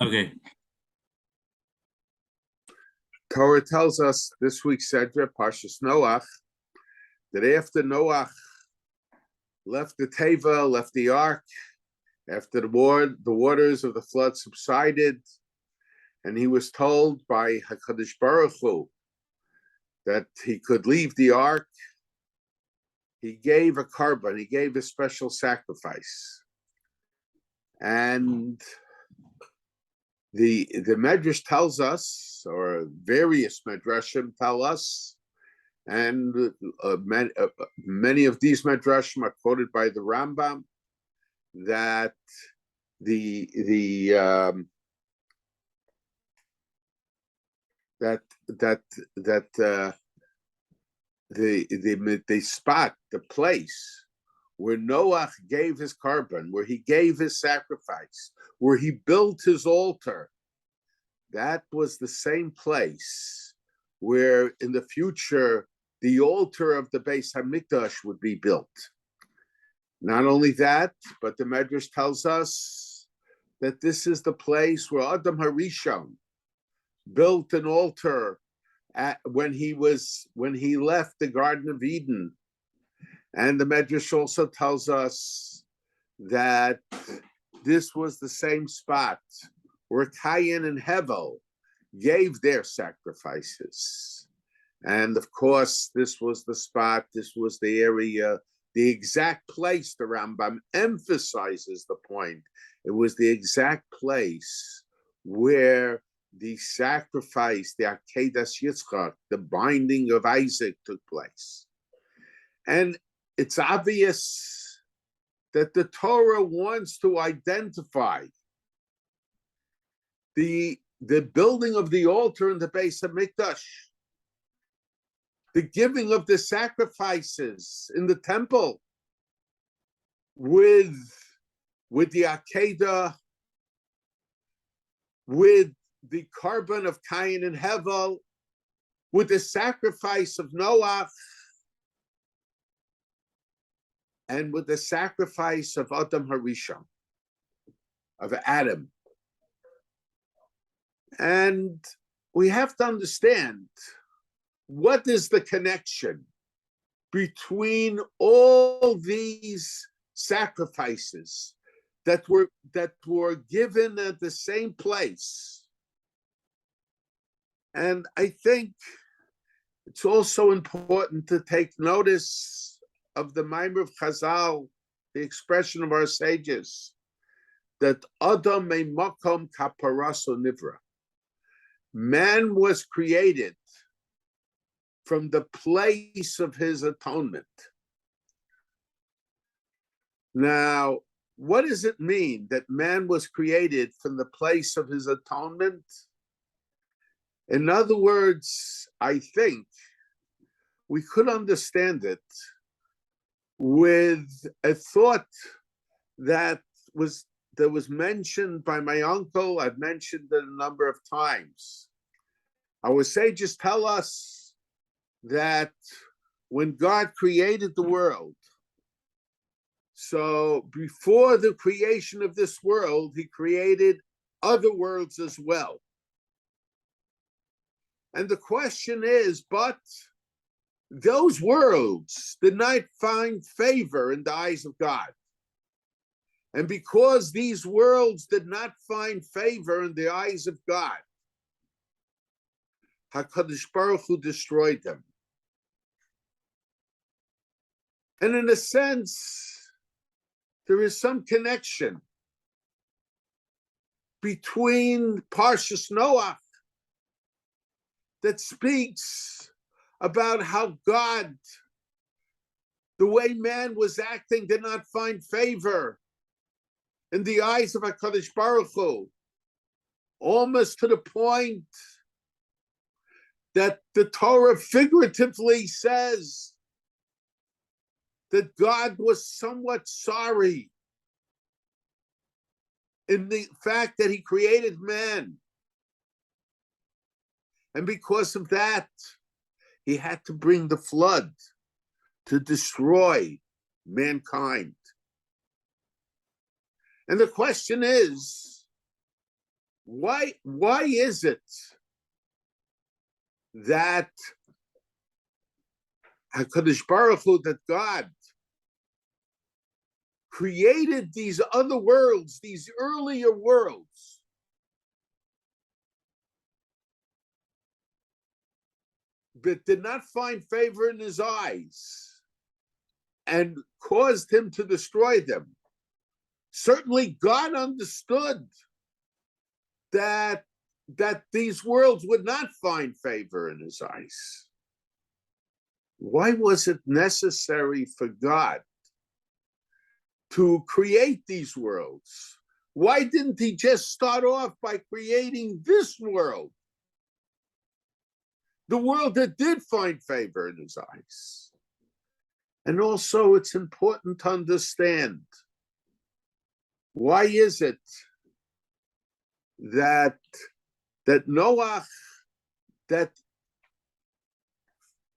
Okay. Torah tells us this week's Sedra, Parshas Noach, that after Noach left the Teva, left the ark, after the waters of the flood subsided, and he was told by HaKadosh Baruch Hu that he could leave the ark, he gave a Korban, he gave a special sacrifice. And the Medrash tells us, or various Medrashim tell us, and many of these Medrashim are quoted by the Rambam, that the spot, the place where Noach gave his Korban, where he gave his sacrifice, where he built his altar, that was the same place where in the future the altar of the Beis Hamikdash would be built. Not only that, but the Medrash tells us that this is the place where Adam Harishon built an altar when he left the Garden of Eden. And the Medrash also tells us that this was the same spot where Cain and Hevel gave their sacrifices. And of course, this was the spot, this was the area, the exact place. The Rambam emphasizes the point. It was the exact place where the sacrifice, the Akedas Yitzchak, the binding of Isaac took place. And it's obvious that the Torah wants to identify the building of the altar in the Beis Hamikdash, the giving of the sacrifices in the temple with the Akedah, with the Korban of Cain and Hevel, with the sacrifice of Noach, and with the sacrifice of Adam Harishon, of Adam. And we have to understand, what is the connection between all these sacrifices that were given at the same place? And I think it's also important to take notice of the Maimer of Chazal, the expression of our sages, that Adam me makom kaparaso nivra. Man was created from the place of his atonement. Now, what does it mean that man was created from the place of his atonement? In other words, I think we could understand it with a thought that was mentioned by my uncle. I've mentioned it a number of times. Our sages tell us that when God created the world, so before the creation of this world, he created other worlds as well. And the question is, but those worlds did not find favor in the eyes of God. And because these worlds did not find favor in the eyes of God, HaKadosh Baruch Hu destroyed them. And in a sense, there is some connection between Parshas Noach that speaks about how God, the way man was acting, did not find favor in the eyes of HaKadosh Baruch Hu, almost to the point that the Torah figuratively says that God was somewhat sorry in the fact that he created man. And because of that, he had to bring the flood to destroy mankind. And the question is, Why is it that HaKadosh Baruch Hu, that God created these other worlds, these earlier worlds, but did not find favor in his eyes and caused him to destroy them? Certainly God understood that these worlds would not find favor in his eyes. Why was it necessary for God to create these worlds? Why didn't he just start off by creating this world? The world that did find favor in his eyes. And also it's important to understand, why is it that Noach, that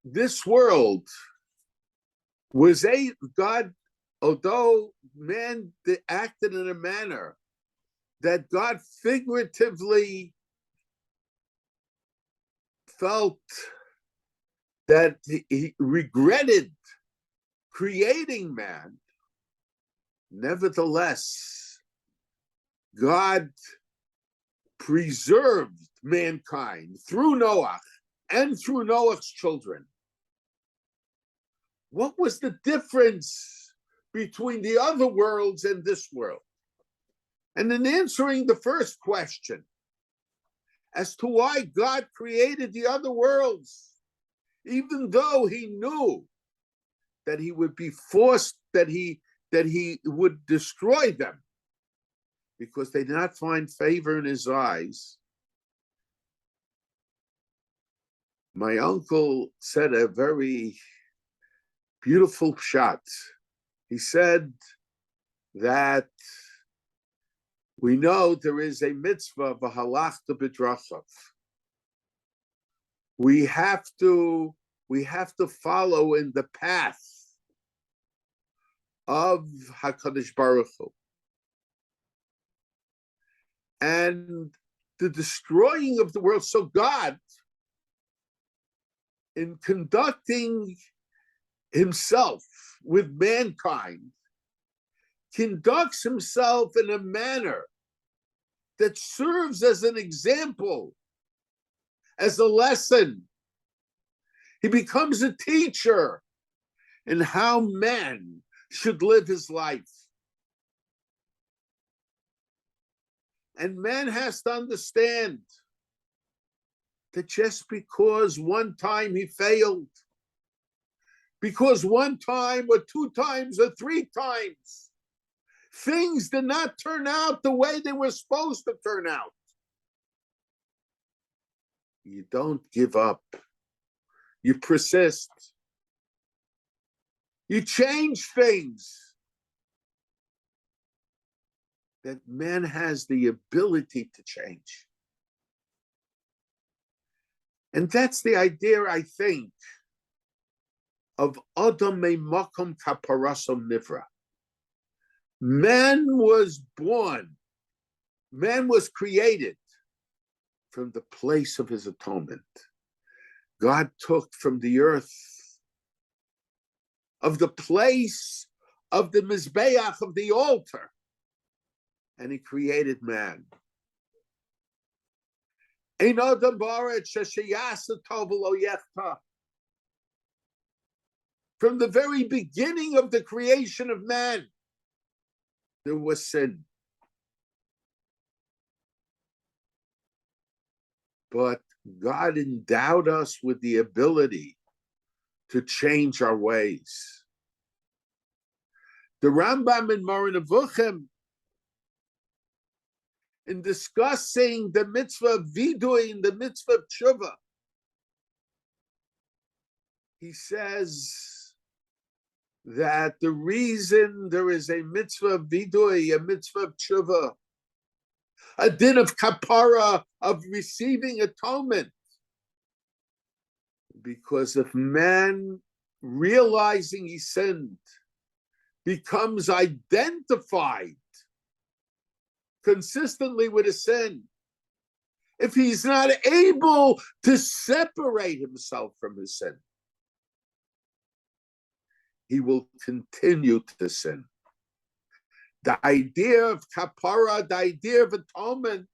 this world was God, although man acted in a manner that God figuratively felt that he regretted creating man, nevertheless, God preserved mankind through Noach and through Noach's children. What was the difference between the other worlds and this world? And in answering the first question, as to why God created the other worlds, even though he knew that he would be forced, that he would destroy them, because they did not find favor in his eyes. My uncle said a very beautiful shot. He said that we know there is a mitzvah, v'halachta b'drachav. We have to follow in the path of HaKadosh Baruch Hu. And the destroying of the world. So God, in conducting himself with mankind, conducts himself in a manner that serves as an example, as a lesson. He becomes a teacher in how man should live his life. And man has to understand that just because one time he failed, because one time or two times or three times, things did not turn out the way they were supposed to turn out, you don't give up. You persist. You change things. That man has the ability to change. And that's the idea, I think, of Adam Makom Kaparasom Nivra. Man was born, man was created from the place of his atonement. God took from the earth, of the place of the Mizbeach, of the altar, and he created man. From the very beginning of the creation of man, there was sin. But God endowed us with the ability to change our ways. The Rambam in Moreh Nevuchim, in discussing the mitzvah of vidui and the mitzvah of tshuva, he says that the reason there is a mitzvah of vidui, a mitzvah of tshuva, a din of kapara, of receiving atonement, because if man, realizing he sinned, becomes identified consistently with a sin, if he's not able to separate himself from his sin, he will continue to sin. The idea of kapara, the idea of atonement,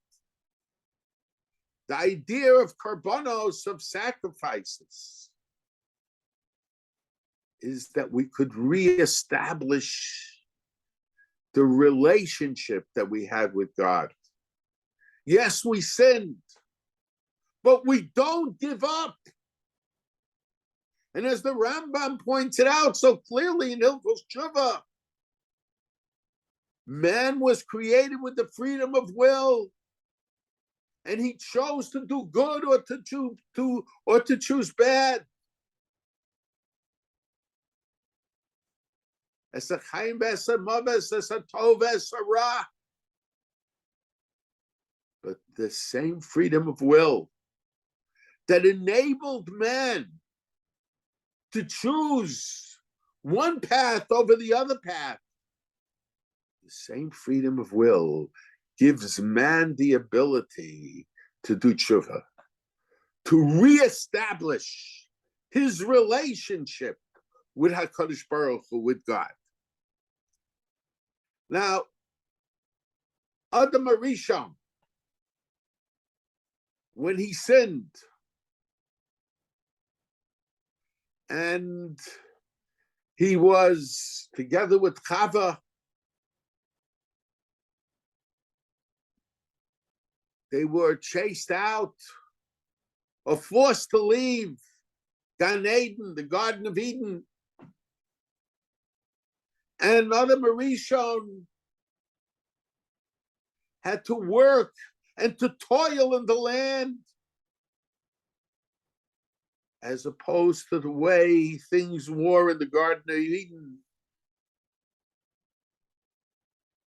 the idea of korbanos, of sacrifices, is that we could reestablish the relationship that we had with God. Yes, we sinned, but we don't give up. And as the Rambam pointed out so clearly in Hilchos Tshuva, man was created with the freedom of will, and he chose to do good or to choose bad. As a chaim v'es a maves, as a tov v'es a ra. But the same freedom of will that enabled man to choose one path over the other path, the same freedom of will gives man the ability to do tshuva, to reestablish his relationship with HaKadosh Baruch Hu, with God. Now, Adam HaRishon, when he sinned, and he was together with Chava, they were chased out or forced to leave Gan Eden, the Garden of Eden. And Adam HaRishon had to work and to toil in the land, as opposed to the way things were in the Garden of Eden,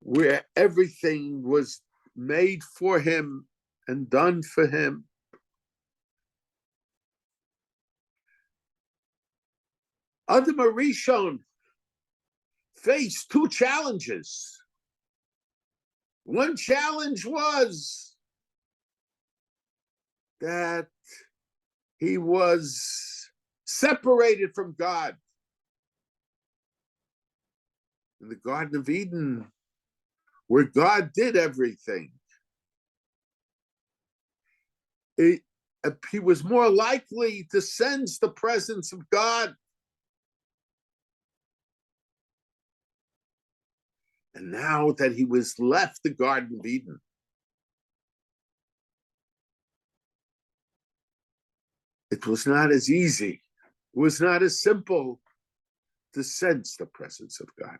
where everything was made for him and done for him. Adam HaRishon faced two challenges. One challenge was that he was separated from God. In the Garden of Eden, where God did everything, he was more likely to sense the presence of God. And now that he was left the Garden of Eden, it was not as easy, it was not as simple to sense the presence of God.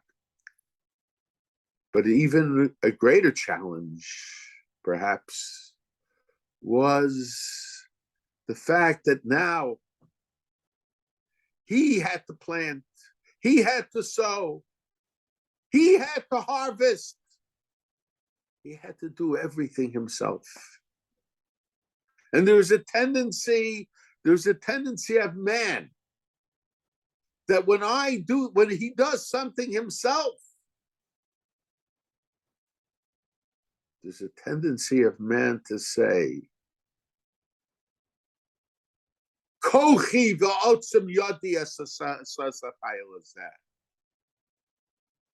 But even a greater challenge, perhaps, was the fact that now he had to plant, he had to sow, he had to harvest, he had to do everything himself. And there's a tendency of man that when he does something himself, there's a tendency of man to say, Kochi v'otzim yodi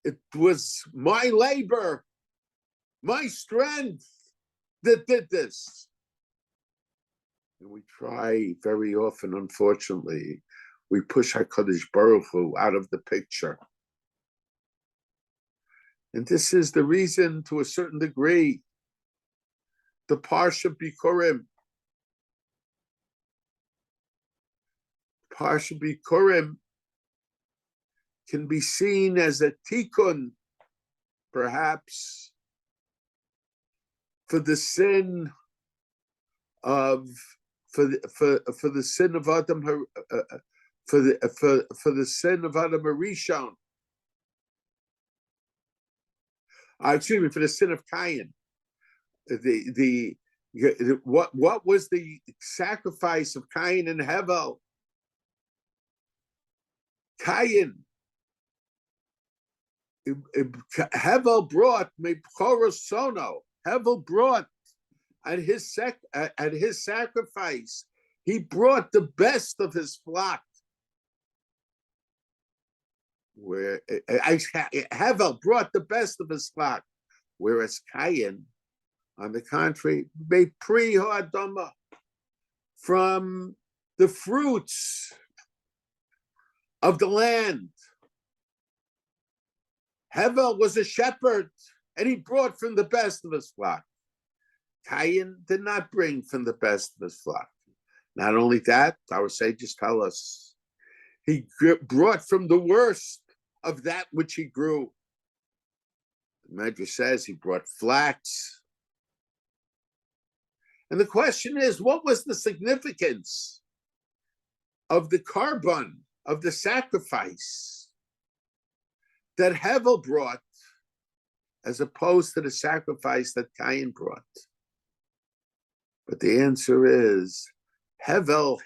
it was my labor, my strength that did this. And we try very often, unfortunately, we push HaKadosh Baruch Hu out of the picture. And this is the reason, to a certain degree, the Parsha Bikurim. Parsha Bikurim can be seen as a tikkun, perhaps, for the sin of the sin of Adam for the sin of Adam HaRishon. Excuse me, for the sin of Cain. What was the sacrifice of Cain and Hevel? Cain, Hevel brought Hevel brought at his sacrifice, he brought the best of his flock. Where Hevel brought the best of his flock, whereas Cain, on the contrary, made pri ha'adama, from the fruits of the land. Hevel was a shepherd, and he brought from the best of his flock. Cain did not bring from the best of his flock. Not only that, our sages tell us, he brought from the worst of that which he grew. The Medrash says he brought flax. And the question is, what was the significance of the korban, of the sacrifice that Hevel brought, as opposed to the sacrifice that Cain brought? But the answer is Hevel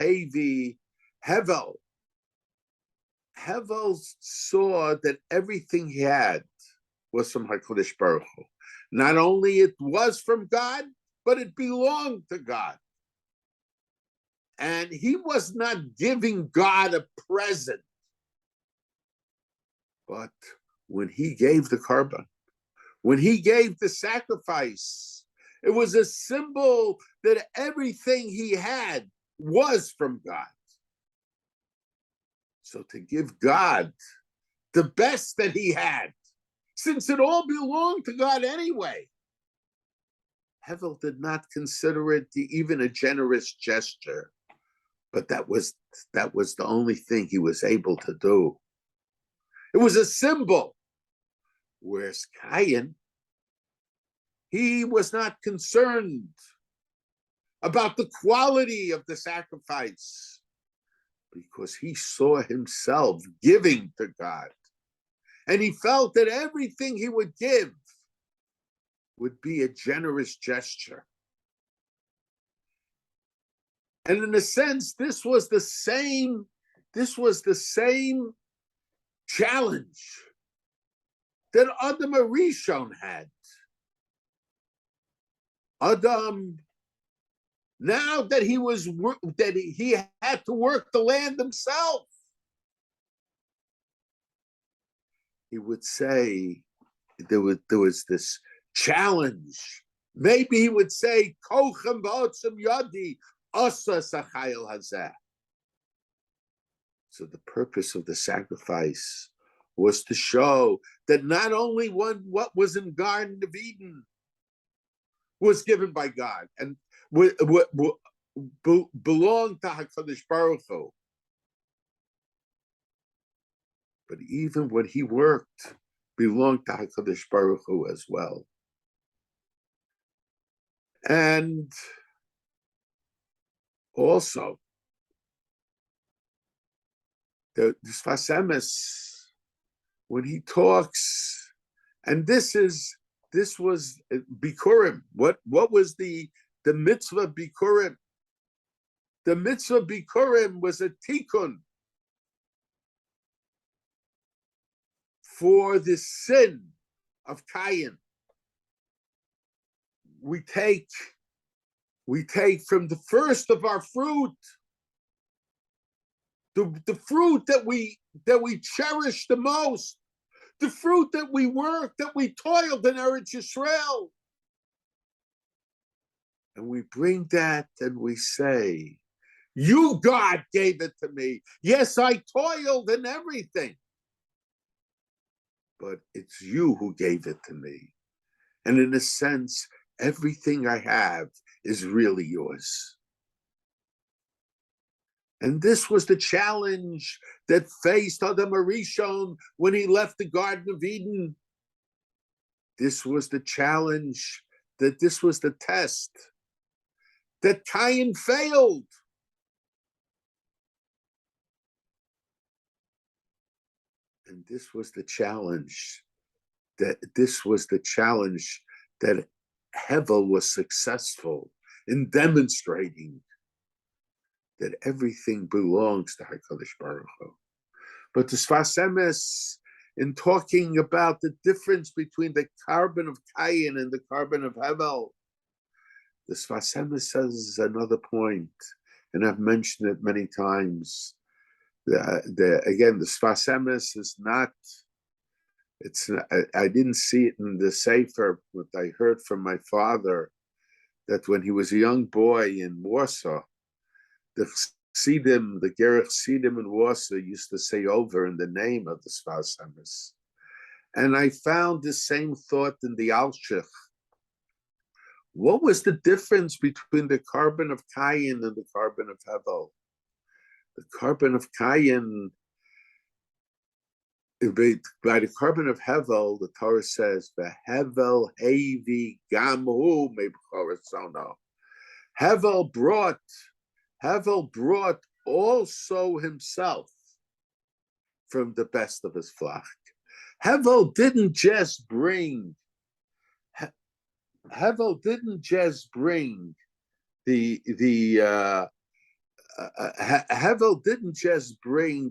saw that everything he had was from HaKadosh Baruch Hu. Not only it was from God, but it belonged to God. And he was not giving God a present. But when he gave the korban, when he gave the sacrifice, it was a symbol that everything he had was from God. So to give God the best that he had, since it all belonged to God anyway, Hevel did not consider it even a generous gesture, but that was the only thing he was able to do. It was a symbol. Whereas Cain, he was not concerned about the quality of the sacrifice, because he saw himself giving to God. And he felt that everything he would give would be a generous gesture. And in a sense, this was the same challenge that Adam Arishon had. Adam, now that he had to work the land himself, he would say there was this challenge. Maybe he would say, Kochem ba'otzem yadi asa sachayil hazeh. So the purpose of the sacrifice was to show that not only what was in Garden of Eden was given by God and belonged to HaKadosh Baruch Hu, but even when he worked, belonged to HaKadosh Baruch Hu as well. And also, the Sfas Emes, when he talks, and this was Bikurim. What was the mitzvah Bikurim? The mitzvah Bikurim was a tikkun for the sin of Cain. We take from the first of our fruit, the fruit that we cherish the most, the fruit that we worked, that we toiled in Eretz Yisrael. And we bring that and we say, you, God, gave it to me. Yes, I toiled and everything, but it's you who gave it to me. And in a sense, everything I have is really yours. And this was the challenge that faced Adam Arishon when he left the Garden of Eden. This was the challenge, this was the test that Cain failed. And this was the challenge that Hevel was successful in demonstrating that everything belongs to HaKadosh Baruch Hu. But the Sfas Emes, in talking about the difference between the korban of Cain and the korban of Hevel, the Sfas Emes says another point, and I've mentioned it many times. Again, the Sfas Emes is not. It's. I didn't see it in the Sefer, but I heard from my father that when he was a young boy in Warsaw, the Chassidim, the Gerech Chassidim in Warsaw used to say over in the name of the Sfas Emes. And I found the same thought in the Alshich. What was the difference between the Korban of Cain and the Korban of Hevel? The Korban of Cain, by the Korban of Hevel, the Torah says, "Hevel hevi gamhu mebchorasono." Hevel brought also himself from the best of his flock. Hevel didn't just bring Hevel didn't just bring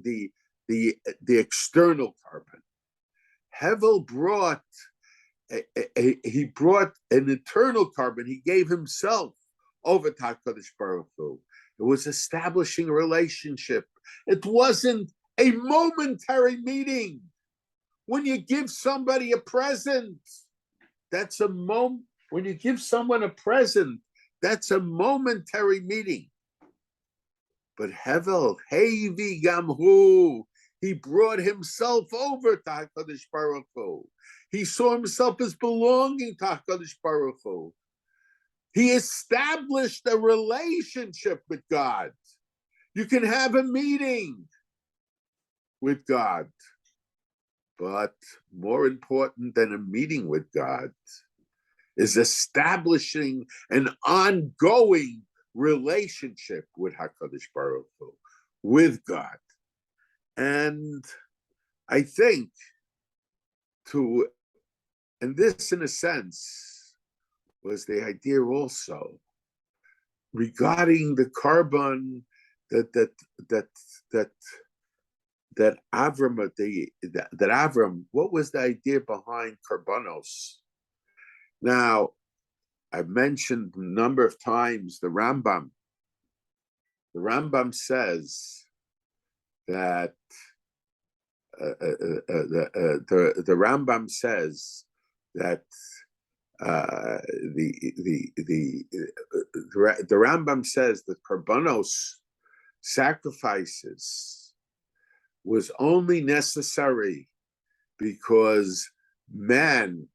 the external Korban. Hevel brought he brought an internal Korban. He gave himself over to HaKadosh Baruch Hu. It was establishing a relationship. It wasn't a momentary meeting. When you give somebody a present, that's a moment. When you give someone a present, that's a momentary meeting. But Hevel, Hevi Gamhu, he brought himself over to HaKadosh Baruch Hu. He saw himself as belonging to HaKadosh Baruch Hu. He established a relationship with God. You can have a meeting with God, but more important than a meeting with God is establishing an ongoing relationship with HaKadosh Baruch Hu, with God. And I think and this in a sense was the idea also regarding the Korban that Avram, what was the idea behind Korbanos? Now, I've mentioned a number of times the Rambam. The Rambam says that the Rambam says that the Rambam says that Korbanos sacrifices was only necessary because man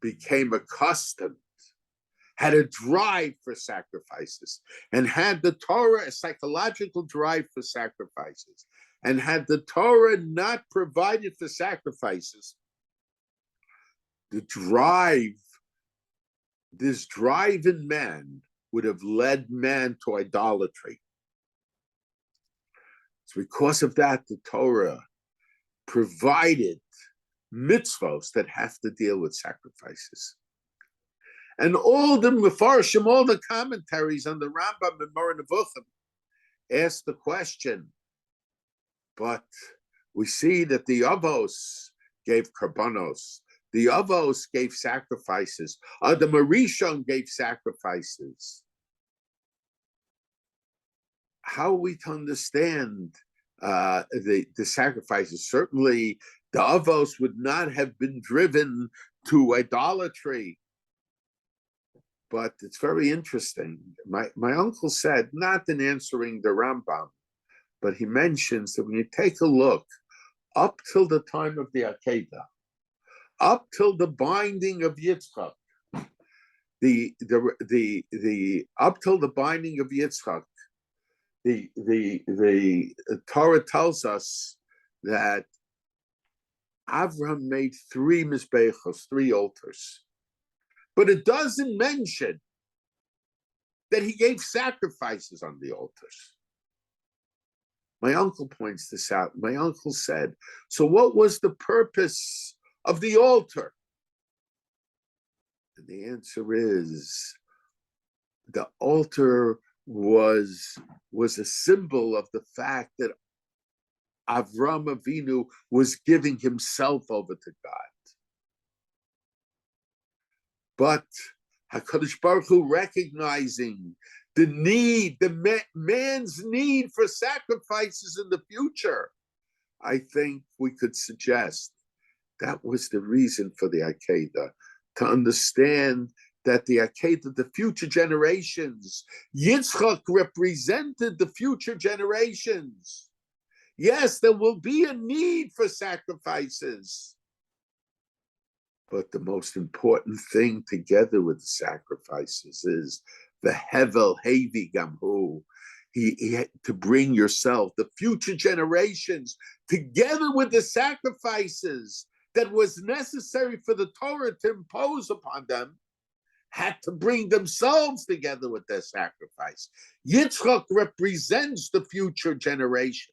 became accustomed, had a drive for sacrifices, and had the Torah a psychological drive for sacrifices, and had the Torah not provided for sacrifices, this drive in man would have led man to idolatry. It's because of that the Torah provided mitzvos that have to deal with sacrifices. And all the Mefarshim, all the commentaries on the Rambam and Moreh Nevuchim ask the question, but we see that the Avos gave Korbanos, the Avos gave sacrifices, the Marishon gave sacrifices. How are we to understand the sacrifices? Certainly, the Avos would not have been driven to idolatry. But it's very interesting. My uncle said, not in answering the Rambam, but he mentions that when you take a look, up till the time of the Akedah, up till the binding of Yitzchak, up till the binding of Yitzchak, the Torah tells us that Avraham made 3 mizbechos, 3 altars. But it doesn't mention that he gave sacrifices on the altars. My uncle points this out. My uncle said, so what was the purpose of the altar? And the answer is, the altar was a symbol of the fact that Avram Avinu was giving himself over to God. But HaKadosh Baruch Hu recognizing the need, man's need for sacrifices in the future. I think we could suggest that was the reason for the Akedah, to understand that the Akedah, the future generations, Yitzchak represented the future generations. Yes, there will be a need for sacrifices, but the most important thing together with the sacrifices is the Hevel Hevi Gamhu. He had to bring yourself, the future generations, together with the sacrifices that was necessary for the Torah to impose upon them, had to bring themselves together with their sacrifice. Yitzchak represents the future generations.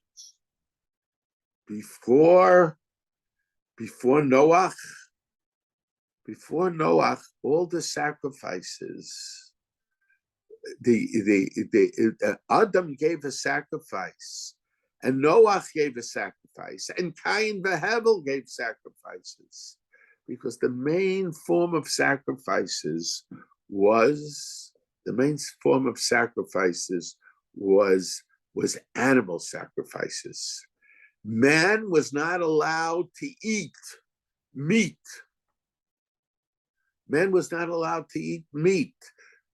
Before Noach, all the sacrifices, Adam gave a sacrifice, and Noach gave a sacrifice, and Cain v'Hevel gave sacrifices, because the main form of sacrifices was animal sacrifices. Man was not allowed to eat meat. Man was not allowed to eat meat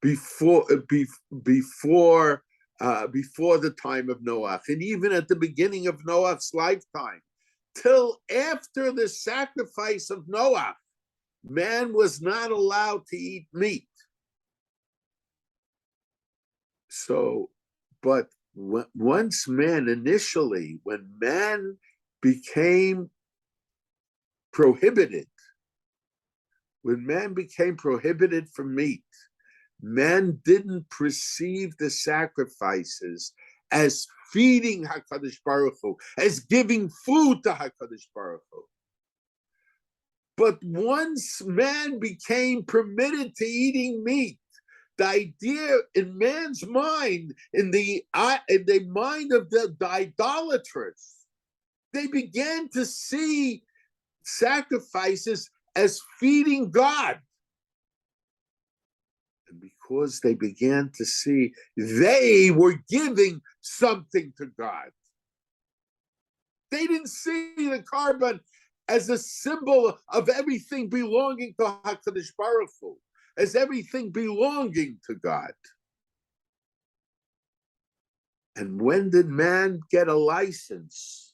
before the time of Noach, and even at the beginning of Noach's lifetime, till after the sacrifice of Noach, man was not allowed to eat meat. So, but once when man became prohibited from meat, man didn't perceive the sacrifices as feeding HaKadosh Baruch Hu, as giving food to HaKadosh Baruch Hu. But once man became permitted to eating meat, the idea in man's mind, in the mind of the idolaters, they began to see sacrifices as feeding God. And because they began to see they were giving something to God, they didn't see the Korban as a symbol of everything belonging to HaKadosh Baruch Hu, as everything belonging to God. And when did man get a license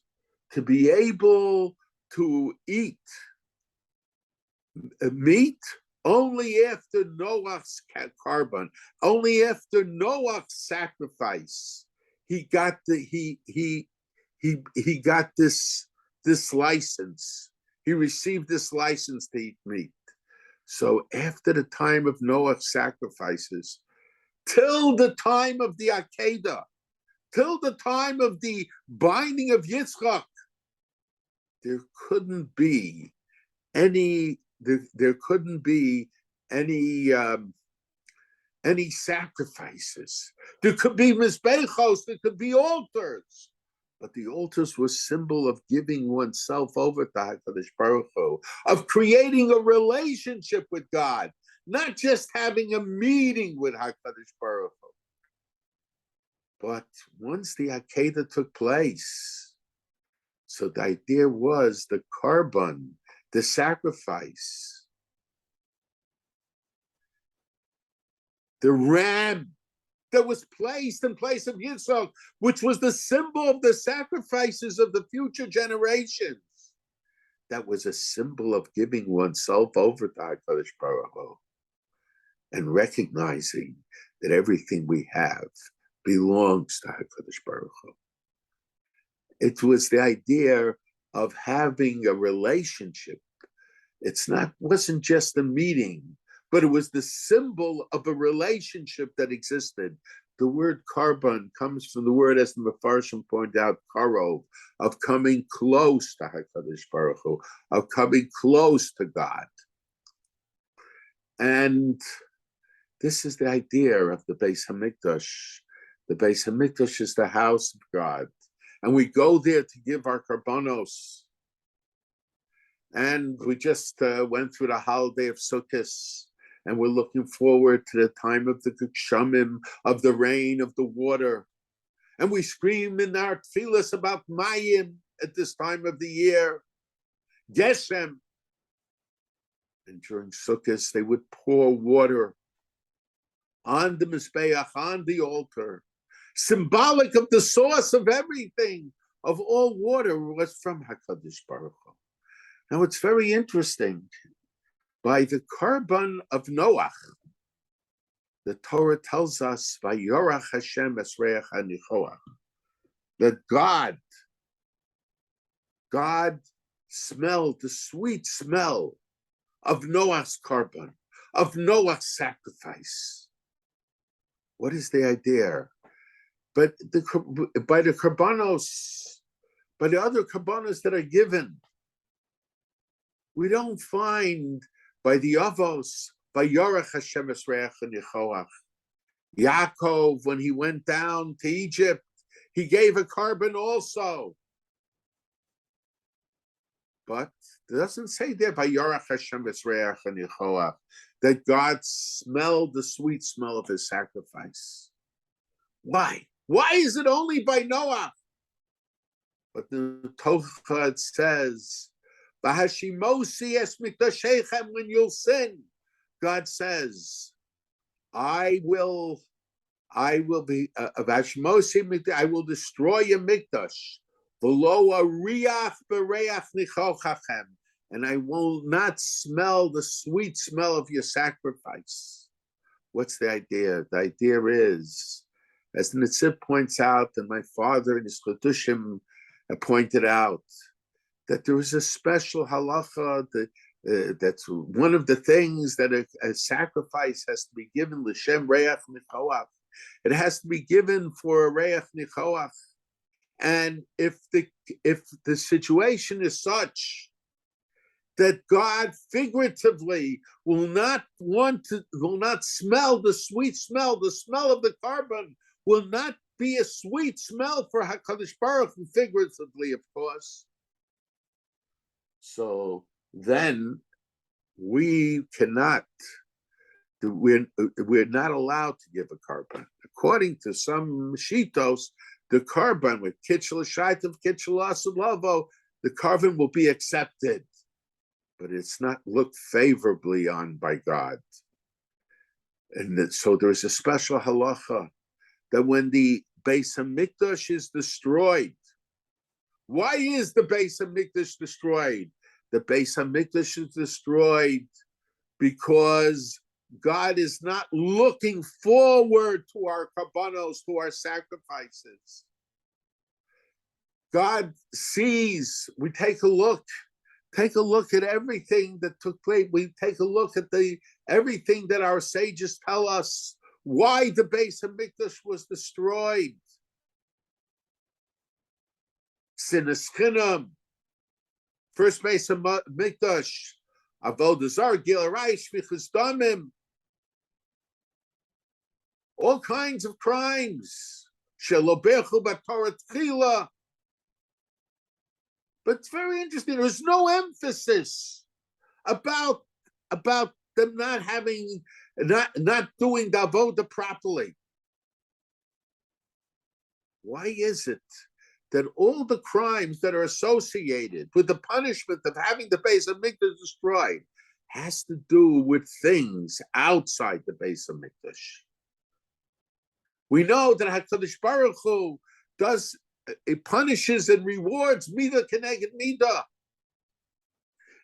to be able to eat meat? Only after Noach's Korban, only after Noach's sacrifice, he got this license. He received this license to eat meat. So after the time of Noach's sacrifices, till the time of the Akedah, till the time of the binding of Yitzchak, there couldn't be any sacrifices. There could be mizbechos, there could be altars, but the altars were symbol of giving oneself over to HaKadosh Baruch Hu, of creating a relationship with God, not just having a meeting with HaKadosh Baruch Hu. But once the Akedah took place, so the idea was the Korban, the sacrifice, the ram that was placed in place of Yitzchak, which was the symbol of the sacrifices of the future generations. That was a symbol of giving oneself over to HaKadosh Baruch Hu and recognizing that everything we have belongs to HaKadosh Baruch Hu. It was the idea of having a relationship. Wasn't just a meeting, but it was the symbol of a relationship that existed. The word Korban comes from the word, as the Mefarshim point out, karov, of coming close to HaKadosh Baruch Hu, of coming close to God. And this is the idea of the Beis Hamikdash. The Beis Hamikdash is the house of God. And we go there to give our korbanos. And we just went through the holiday of Sukkot, And we're looking forward to the time of the Gshamim, of the rain, of the water. And we scream in our tefillas about Mayim at this time of the year, Geshem. And during Sukkot, they would pour water on the Mizbeach, on the altar, symbolic of the source of everything, of all water was from HaKadosh Baruch Hu. Now it's very interesting. By the Korban of Noach, the Torah tells us, Vayorach Hashem esreach hanichoach, that God smelled the sweet smell of Noach's Korban, of Noach's sacrifice. What is the idea? But by the Korbanos, by the other Korbanos that are given, we don't find by the Avos, by Yorach Hashem Esreach and Yehoach. Yaakov, when he went down to Egypt, he gave a Korban also. But it doesn't say there by Yorach Hashem Esreach and Yehoach that God smelled the sweet smell of his sacrifice. Why? Why is it only by Noah? But the Torah says, V'hashimosi es mikdashechem, when you'll sin, God says, I will be V'hashimosi, I will destroy your mikdash, v'lo ariach bereach nichochachem, and I will not smell the sweet smell of your sacrifice. What's the idea? The idea is, as the Nitzib points out, and my father in his Chedushim pointed out, that there is a special halacha that's one of the things that a sacrifice has to be given l'shem reach nichoach. It has to be given for a reach nichoach, and if the situation is such that God figuratively will not smell the sweet smell, the smell of the Korban will not be a sweet smell for HaKadosh Baruch Hu, figuratively, of course. So then we're not allowed to give a Korban. According to some Shitos, the Korban with Kitchel Shaitav, Kitchel Asulavo, the Korban will be accepted, but it's not looked favorably on by God. And so there's a special halacha that when the Beis HaMikdash is destroyed, why is the Beis HaMikdash destroyed? The Beis HaMikdash is destroyed because God is not looking forward to our korbanos, to our sacrifices. God sees, we take a look at everything that took place. We take a look at everything that our sages tell us why the Beis HaMikdash was destroyed. Sinas Chinam, first Beis HaMikdash, Avodah Zarah, Gil Arayis, Shvichas Damim, all kinds of crimes. Shelobechu b'Torah Tchila. But it's very interesting. There's no emphasis about them not doing the avodah properly. Why is it that all the crimes that are associated with the punishment of having the Beis HaMikdash destroyed has to do with things outside the Beis HaMikdash? We know that HaKadosh Baruch Hu it punishes and rewards midah keneged midah.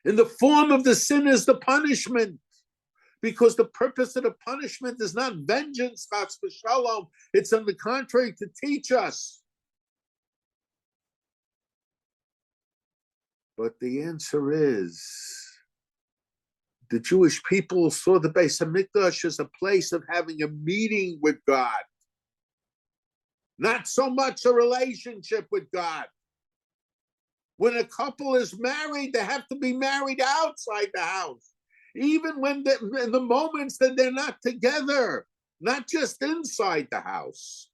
In the form of the sin is the punishment, because the purpose of the punishment is not vengeance, chas v'shalom. It's on the contrary to teach us. But the answer is, the Jewish people saw the Beis HaMikdash as a place of having a meeting with God, not so much a relationship with God. When a couple is married, they have to be married outside the house, even when in the moments that they're not together, not just inside the house.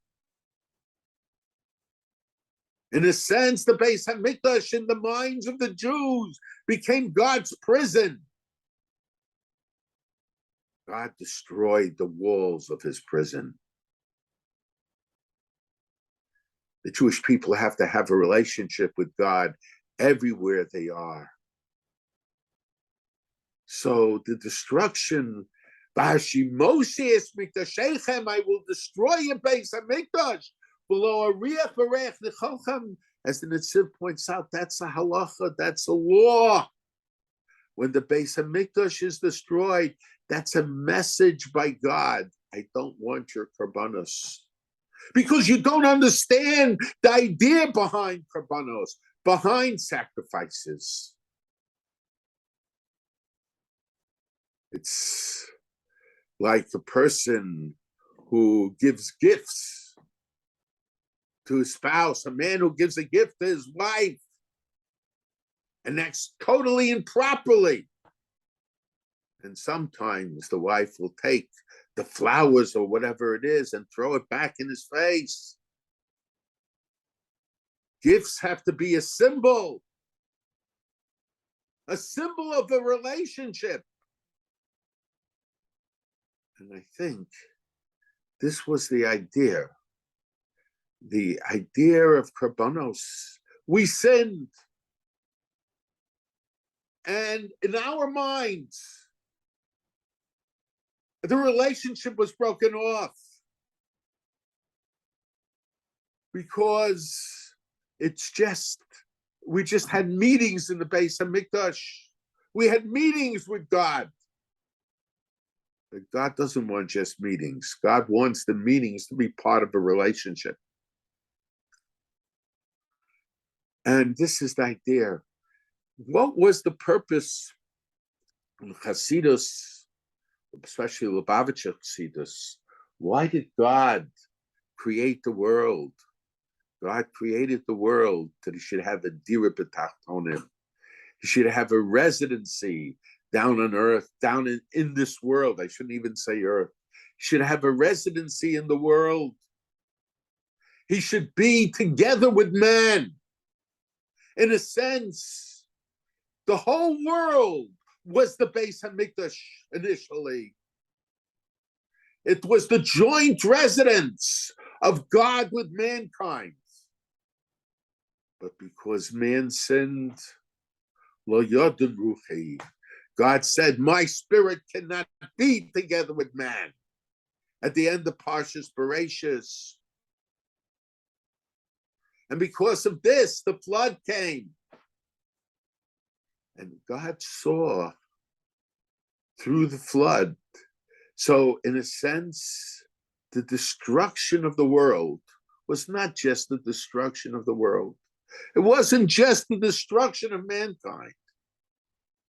In a sense, the Beis HaMikdash in the minds of the Jews became God's prison. God destroyed the walls of his prison. The Jewish people have to have a relationship with God everywhere they are. So the destruction, I will destroy your base HaMikdash below a riach v'reich necholchem. As the Netziv points out, that's a halacha, that's a law. When the base HaMikdash is destroyed, that's a message by God. I don't want your korbanos. Because you don't understand the idea behind korbanos, behind sacrifices. It's like a person who gives gifts to his spouse, a man who gives a gift to his wife, and that's totally improperly. And sometimes the wife will take the flowers or whatever it is and throw it back in his face. Gifts have to be a symbol of a relationship. And I think this was the idea of korbanos. We sinned. And in our minds, the relationship was broken off because we just had meetings in the Beis HaMikdash. We had meetings with God. But God doesn't want just meetings. God wants the meetings to be part of a relationship. And this is the idea. What was the purpose in Hasidus, especially Lubavitcher Hasidus? Why did God create the world? God created the world that he should have a dira b'tachtonim. He should have a residency down on earth, down in this world. I shouldn't even say earth. He should have a residency in the world. He should be together with man. In a sense, the whole world was the Beis HaMikdash initially. It was the joint residence of God with mankind. But because man sinned, lo yodin ruchi, God said, my spirit cannot be together with man. At the end of Parshas Bereshis. And because of this, the flood came. And God saw through the flood. So in a sense, the destruction of the world was not just the destruction of the world. It wasn't just the destruction of mankind,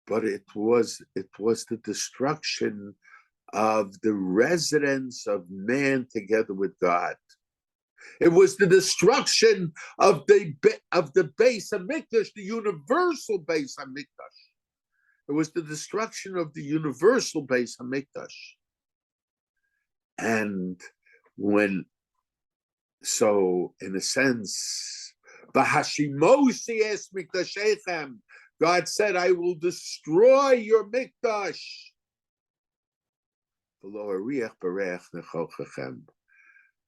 but it was the destruction of the residence of man together with God. It was the destruction of the Beis HaMikdash, the universal Beis HaMikdash. It was the destruction of the universal Beis HaMikdash. And so in a sense, V'hashimosi es mikdashechem, God said, I will destroy your mikdash.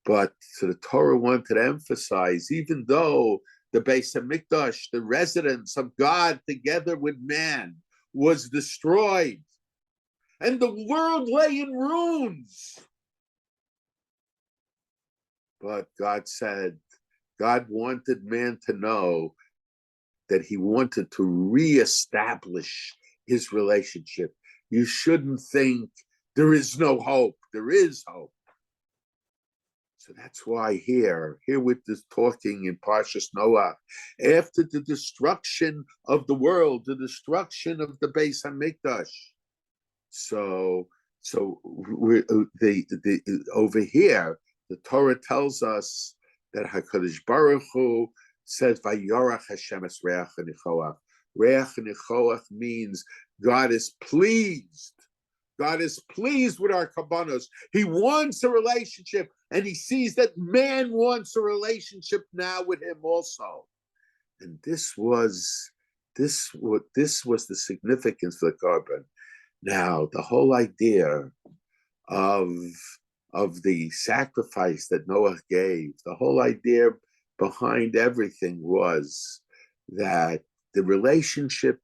But so the Torah wanted to emphasize, even though the Beis HaMikdash, the residence of God together with man, was destroyed, and the world lay in ruins. But God said, God wanted man to know that he wanted to reestablish his relationship. You shouldn't think there is no hope. There is hope. So that's why here with this talking in Parshas Noach, after the destruction of the world, the destruction of the Beis HaMikdash. So over here, the Torah tells us that HaKadosh Baruch Hu says, "Vayorach Hashem es reach nichoach." Reach nichoach means God is pleased. God is pleased with our kabbanos. He wants a relationship, and he sees that man wants a relationship now with him also. And this was the significance of the Korban. Now, the whole idea of the sacrifice that Noach gave. The whole idea behind everything was that the relationship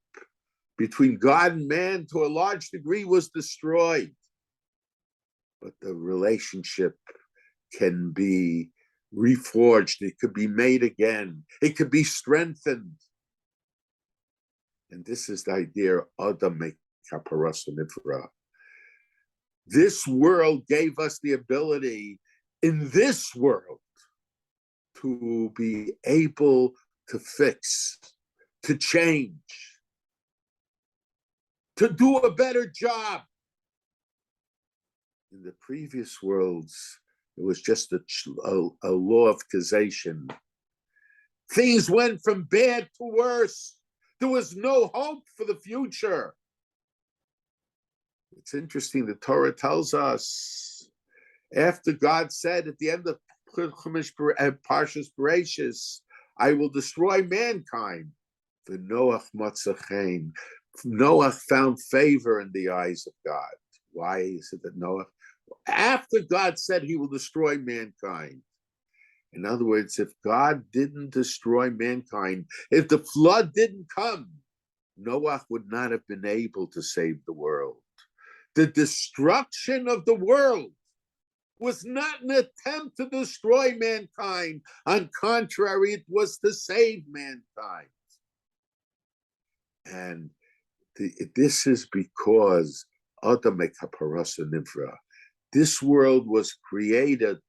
between God and man to a large degree was destroyed. But the relationship can be reforged. It could be made again. It could be strengthened. And this is the idea of Adam Kaparas Nifra. This world gave us the ability in this world to be able to fix, to change, to do a better job. In the previous worlds, it was just a law of causation. Things went from bad to worse. There was no hope for the future. It's interesting, the Torah tells us, after God said at the end of Parshas Bereshis, I will destroy mankind. The Noach Matzachain. Noach found favor in the eyes of God. Why is it that Noach? After God said he will destroy mankind. In other words, if God didn't destroy mankind, if the flood didn't come, Noach would not have been able to save the world. The destruction of the world was not an attempt to destroy mankind. On contrary, it was to save mankind. And this is because Adam Kaparasa Nivra. This world was created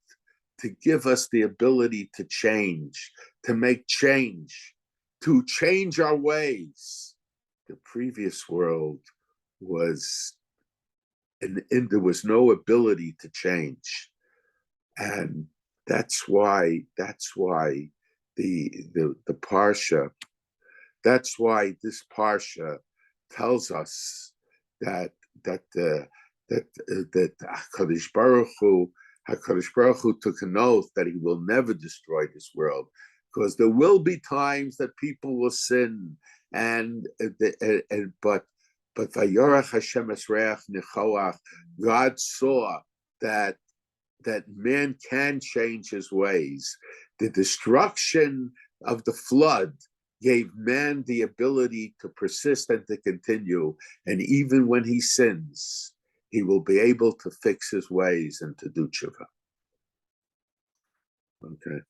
to give us the ability to change, to make change, to change our ways. The previous world was, and there was no ability to change. And that's why the Parsha, that's why this Parsha tells us that HaKadosh Baruch Hu took an oath that he will never destroy this world, because there will be times that people will sin, but Vayorach Hashem Esreach Nechoach, God saw that man can change his ways. The destruction of the flood gave man the ability to persist and to continue, and even when he sins, he will be able to fix his ways and to do tshuva. Okay.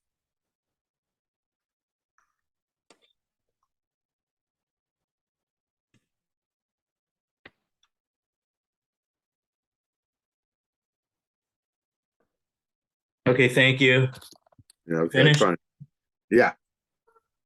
Okay, thank you. Yeah, okay, Finish? fine. Yeah.